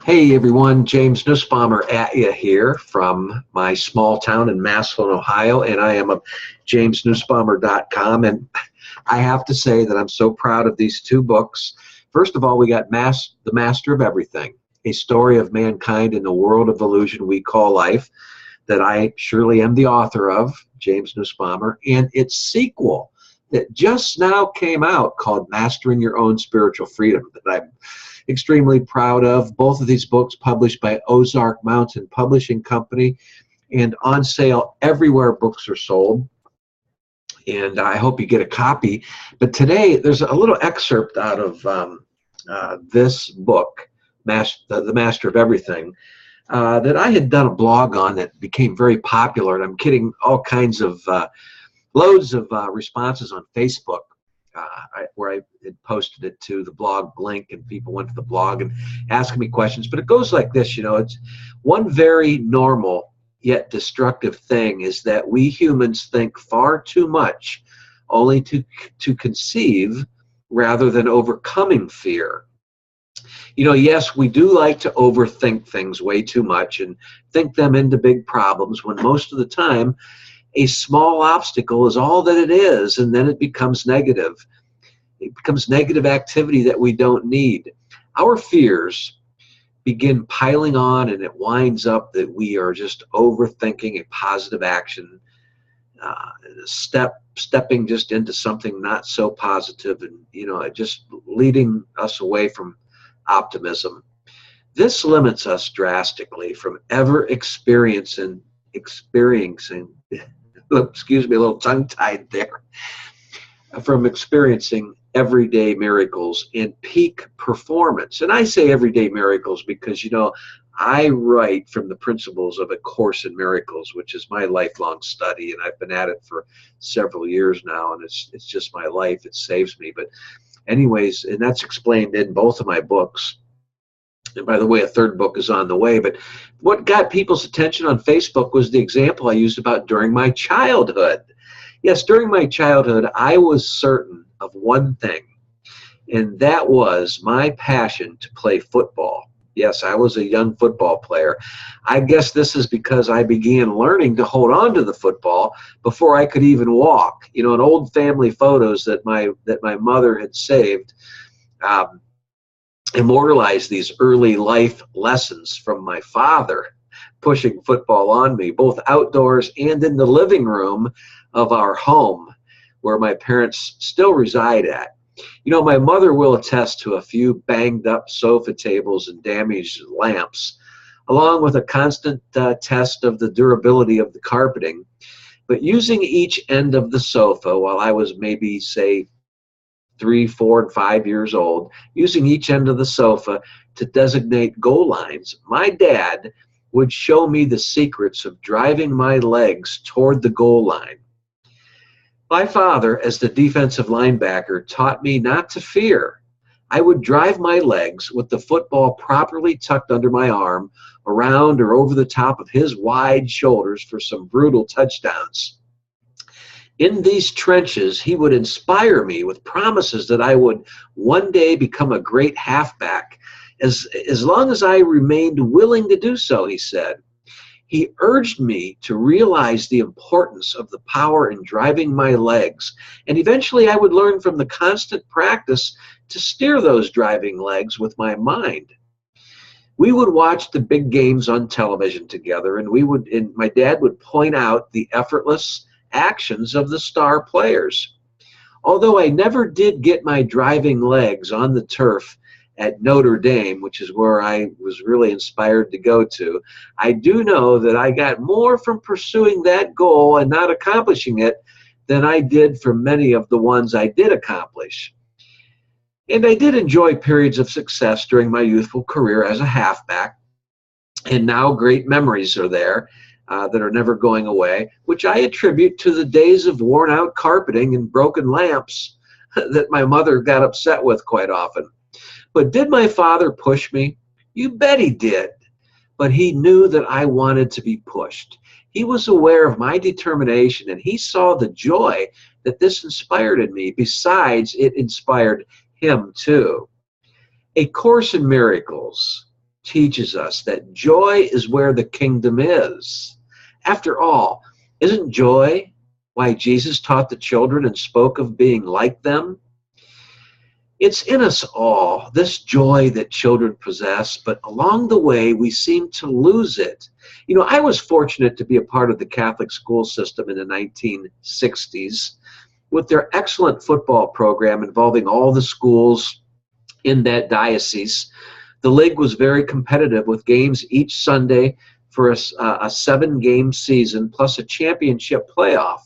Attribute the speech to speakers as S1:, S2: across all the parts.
S1: Hey everyone, James Nussbaumer at you here from my small town in Massillon, Ohio, and I am a jamesnussbaumer.com, and I have to say that I'm so proud of these two books. First of all, we got The Master of Everything, a story of mankind in the world of illusion we call life, that I surely am the author of, James Nussbaumer, and its sequel that just now came out called Mastering Your Own Spiritual Freedom, that I'm extremely proud of. Both of these books published by Ozark Mountain Publishing Company and on sale everywhere books are sold. And I hope you get a copy. But today there's a little excerpt out of this book, The Master of Everything, that I had done a blog on that became very popular. And I'm getting all kinds of loads of responses on Facebook. Where I had posted it to the blog link, and people went to the blog and asking me questions. But it goes like this, it's one very normal yet destructive thing is that we humans think far too much only to conceive rather than overcoming fear. Yes, we do like to overthink things way too much and think them into big problems when most of the time a small obstacle is all that it is, and then it becomes negative. It becomes negative activity that we don't need. Our fears begin piling on, and it winds up that we are just overthinking a positive action, stepping just into something not so positive, and just leading us away from optimism. This limits us drastically from ever experiencing excuse me, a little tongue-tied there, from experiencing everyday miracles and peak performance. And I say everyday miracles because, I write from the principles of A Course in Miracles, which is my lifelong study, and I've been at it for several years now, and it's just my life. It saves me. But anyways, and that's explained in both of my books. And by the way, a third book is on the way. But what got people's attention on Facebook was the example I used about during my childhood. Yes, during my childhood, I was certain of one thing, and that was my passion to play football. Yes, I was a young football player. I guess this is because I began learning to hold on to the football before I could even walk. In old family photos that my mother had saved, immortalized these early life lessons from my father pushing football on me, both outdoors and in the living room of our home where my parents still reside at. My mother will attest to a few banged up sofa tables and damaged lamps, along with a constant test of the durability of the carpeting. But using each end of the sofa while I was maybe, say, 3, 4, and 5 years old, using each end of the sofa to designate goal lines, my dad would show me the secrets of driving my legs toward the goal line. My father, as the defensive linebacker, taught me not to fear. I would drive my legs with the football properly tucked under my arm, around or over the top of his wide shoulders for some brutal touchdowns. In these trenches, he would inspire me with promises that I would one day become a great halfback, as long as I remained willing to do so, he said. He urged me to realize the importance of the power in driving my legs, and eventually I would learn from the constant practice to steer those driving legs with my mind. We would watch the big games on television together, and my dad would point out the effortless actions of the star players. Although I never did get my driving legs on the turf at Notre Dame, which is where I was really inspired to go to, I do know that I got more from pursuing that goal and not accomplishing it than I did from many of the ones I did accomplish. And I did enjoy periods of success during my youthful career as a halfback, and now great memories are there that are never going away, which I attribute to the days of worn-out carpeting and broken lamps that my mother got upset with quite often. But did my father push me? You bet he did. But he knew that I wanted to be pushed. He was aware of my determination, and he saw the joy that this inspired in me. Besides, it inspired him too. A Course in Miracles teaches us that joy is where the kingdom is. After all, isn't joy why Jesus taught the children and spoke of being like them? It's in us all, this joy that children possess, but along the way we seem to lose it. You know, I was fortunate to be a part of the Catholic school system in the 1960s with their excellent football program involving all the schools in that diocese. The league was very competitive with games each Sunday for a 7-game season plus a championship playoff.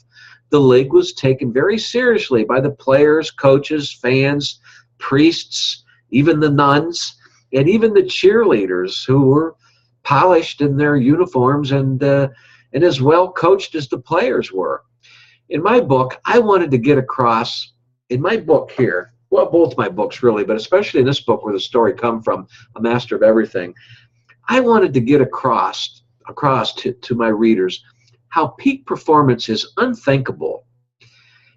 S1: The league was taken very seriously by the players, coaches, fans, priests, even the nuns, and even the cheerleaders who were polished in their uniforms and as well coached as the players were. In my book, I wanted to get across, in my book here, well, both my books really, but especially in this book where the story comes from, A Master of Everything, I wanted to get across to my readers how peak performance is unthinkable.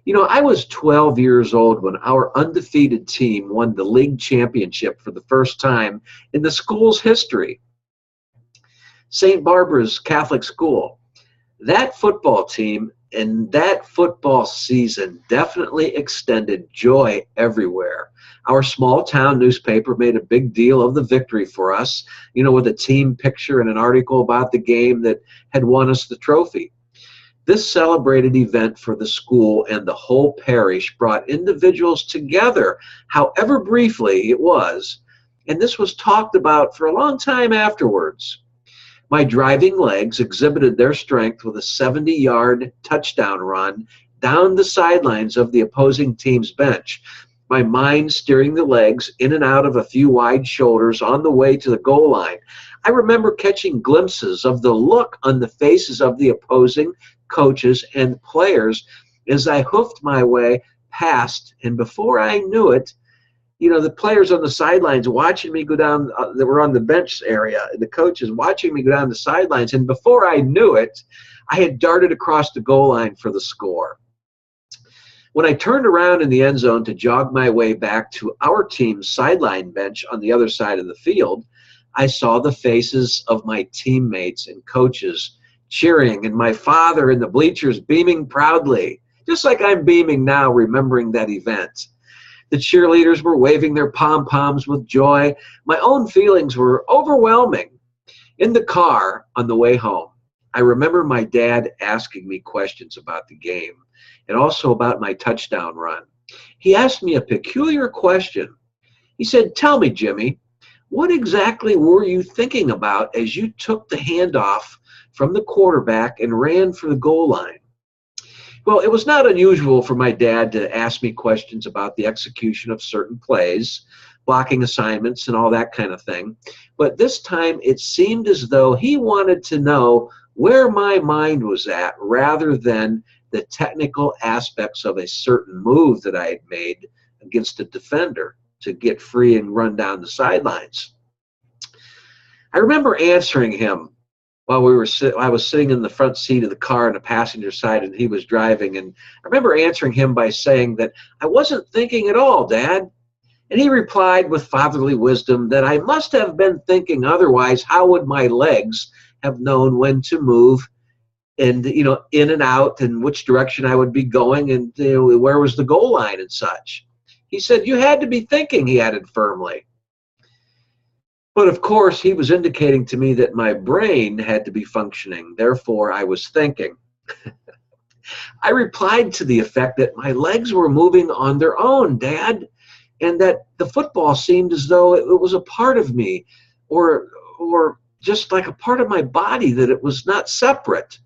S1: You know, I was 12 years old when our undefeated team won the league championship for the first time in the school's history. St. Barbara's Catholic School. That football team and that football season definitely extended joy everywhere. Our small town newspaper made a big deal of the victory for us, you know, with a team picture and an article about the game that had won us the trophy. This celebrated event for the school and the whole parish brought individuals together, however briefly it was, and this was talked about for a long time afterwards. My driving legs exhibited their strength with a 70-yard touchdown run down the sidelines of the opposing team's bench, my mind steering the legs in and out of a few wide shoulders on the way to the goal line. I remember catching glimpses of the look on the faces of the opposing coaches and players as I hoofed my way past, and before I knew it, you know, the players on the sidelines watching me go down, that were on the bench area, the coaches watching me go down the sidelines, and before I knew it, I had darted across the goal line for the score. When I turned around in the end zone to jog my way back to our team's sideline bench on the other side of the field, I saw the faces of my teammates and coaches cheering, and my father in the bleachers beaming proudly, just like I'm beaming now remembering that event. The cheerleaders were waving their pom-poms with joy. My own feelings were overwhelming. In the car on the way home, I remember my dad asking me questions about the game and also about my touchdown run. He asked me a peculiar question. He said, "Tell me, Jimmy, what exactly were you thinking about as you took the handoff from the quarterback and ran for the goal line?" Well, it was not unusual for my dad to ask me questions about the execution of certain plays, blocking assignments, and all that kind of thing. But this time it seemed as though he wanted to know where my mind was at rather than the technical aspects of a certain move that I had made against a defender to get free and run down the sidelines. I remember answering him while I was sitting in the front seat of the car on the passenger side and he was driving, and I remember answering him by saying that I wasn't thinking at all, Dad. And he replied with fatherly wisdom that I must have been thinking, otherwise how would my legs have known when to move and, you know, in and out and which direction I would be going and, you know, where was the goal line and such. He said, "You had to be thinking," he added firmly. But of course, he was indicating to me that my brain had to be functioning. Therefore, I was thinking. I replied to the effect that my legs were moving on their own, Dad, and that the football seemed as though it was a part of me, or just like a part of my body, that it was not separate.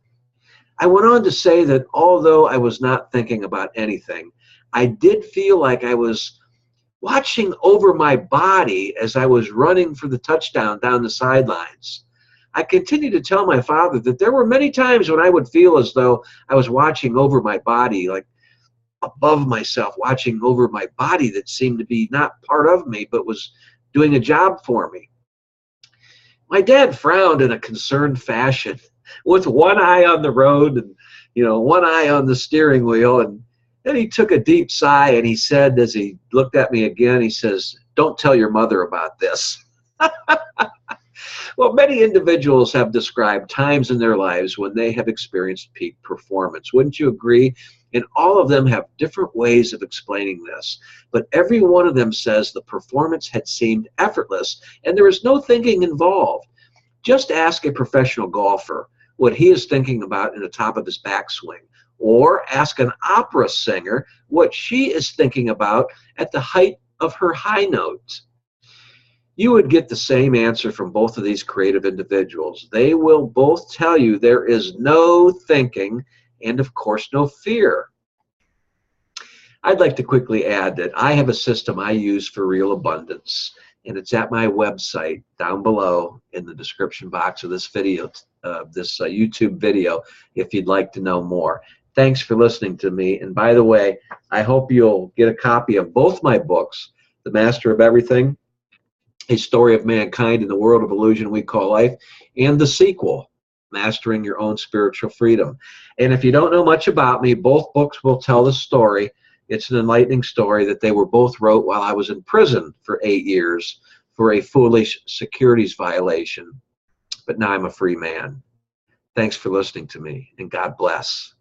S1: I went on to say that although I was not thinking about anything, I did feel like I was watching over my body as I was running for the touchdown down the sidelines. I continued to tell my father that there were many times when I would feel as though I was watching over my body, like above myself, watching over my body that seemed to be not part of me, but was doing a job for me. My dad frowned in a concerned fashion, with one eye on the road and, you know, one eye on the steering wheel, and then he took a deep sigh and he said, as he looked at me again, he says, "Don't tell your mother about this." Well, many individuals have described times in their lives when they have experienced peak performance. Wouldn't you agree? And all of them have different ways of explaining this. But every one of them says the performance had seemed effortless and there is no thinking involved. Just ask a professional golfer what he is thinking about in the top of his backswing. Or ask an opera singer what she is thinking about at the height of her high notes. You would get the same answer from both of these creative individuals. They will both tell you there is no thinking and, of course, no fear. I'd like to quickly add that I have a system I use for real abundance, and it's at my website down below in the description box of this video, YouTube video, if you'd like to know more. Thanks for listening to me. And by the way, I hope you'll get a copy of both my books, The Master of Everything, A Story of Mankind in the World of Illusion We Call Life, and the sequel, Mastering Your Own Spiritual Freedom. And if you don't know much about me, both books will tell the story. It's an enlightening story that they were both wrote while I was in prison for 8 years for a foolish securities violation. But now I'm a free man. Thanks for listening to me, and God bless.